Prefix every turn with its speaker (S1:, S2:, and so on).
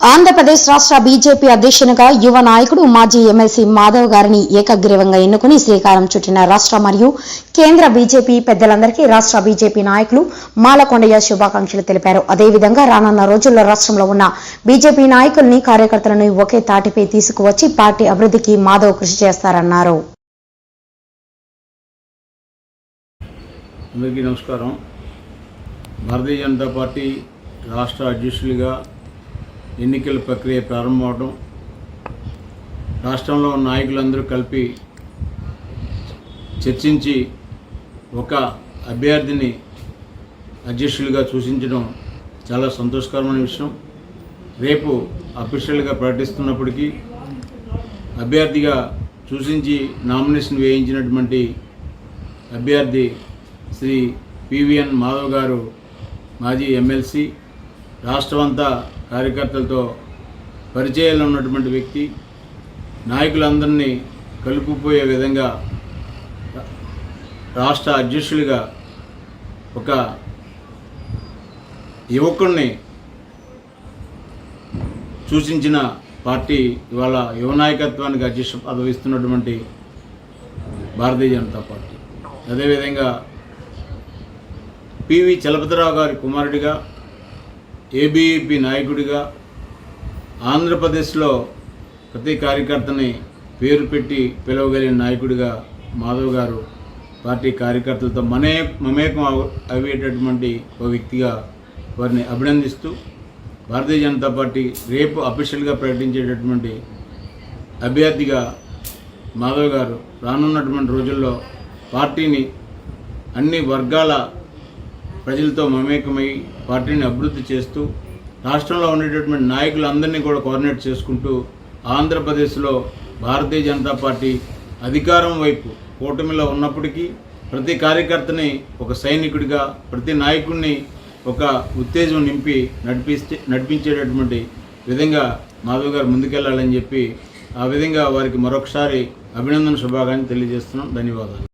S1: ఆంధ్రప్రదేశ్ రాష్ట్ర బీజేపీ అధ్యక్షునిగా యువ నాయకుడు మాజీ ఎమ్మెల్సీ మాధవ్ గారిని ఏకగ్రీవంగా ఎన్నుకుని శ్రీకారం చుట్టిన రాష్ట్ర మరియు కేంద్ర బీజేపీ పెద్దలందరికీ రాష్ట్ర బీజేపీ నాయకులు మాలకొండయ్య శుభాకాంక్షలు తెలిపారు. అదేవిధంగా రానున్న రోజుల్లో రాష్ట్రంలో ఉన్న బీజేపీ నాయకుల్ని కార్యకర్తలను ఒకే తాటిపై తీసుకువచ్చి పార్టీ అభివృద్ధికి మాధవ్ కృషి చేస్తారన్నారు.
S2: అందరికీ నమస్కారం. భారతీయ జనతా పార్టీ రాష్ట్ర అధ్యక్షులుగా ఎన్నికల ప్రక్రియ ప్రారంభమవడం, రాష్ట్రంలో ఉన్న నాయకులందరూ కలిపి చర్చించి ఒక అభ్యర్థిని అధ్యక్షులుగా సూచించడం చాలా సంతోషకరమైన విషయం. రేపు అఫీషియల్గా ప్రకటిస్తున్నప్పటికీ అభ్యర్థిగా సూచించి నామినేషన్ వేయించినటువంటి అభ్యర్థి శ్రీ పివిఎన్ మాధవ్ గారు మాజీ ఎమ్మెల్సీ, రాష్ట్రమంతా కార్యకర్తలతో పరిచయాలు ఉన్నటువంటి వ్యక్తి, నాయకులందరినీ కలుపుపోయే విధంగా రాష్ట్ర అధ్యక్షులుగా ఒక యువకుడిని సూచించిన పార్టీ ఇవాళ యువ నాయకత్వానికి అధ్యక్ష పదవిస్తున్నటువంటి భారతీయ జనతా పార్టీ. అదేవిధంగా పివి చలపతిరావు గారి కుమారుడిగా, ఏబీవీపీ నాయకుడిగా, ఆంధ్రప్రదేశ్లో ప్రతి కార్యకర్తని పేరు పెట్టి పిలవగలిగిన నాయకుడిగా మాధవ్ గారు పార్టీ కార్యకర్తలతో మమేకం అయ్యేటటువంటి ఒక వ్యక్తిగా వారిని అభినందిస్తూ, భారతీయ జనతా పార్టీ రేపు అఫీషియల్గా ప్రకటించేటటువంటి అభ్యర్థిగా మాధవ్ గారు రానున్నటువంటి రోజుల్లో పార్టీని అన్ని వర్గాల ప్రజలతో మమేకమై పార్టీని అభివృద్ధి చేస్తూ, రాష్ట్రంలో ఉండేటటువంటి నాయకులందరినీ కూడా కోఆర్డినేట్ చేసుకుంటూ, ఆంధ్రప్రదేశ్లో భారతీయ జనతా పార్టీ అధికారం వైపు కూటమిలో ఉన్నప్పటికీ ప్రతి కార్యకర్తని ఒక సైనికుడిగా, ప్రతి నాయకుడిని ఒక ఉత్తేజం నింపి నడిపించేటటువంటి విధంగా మాధవ్ గారు ముందుకెళ్లాలని చెప్పి ఆ విధంగా వారికి మరొకసారి అభినందన శుభాకాంక్షలు తెలియజేస్తున్నాం. ధన్యవాదాలు.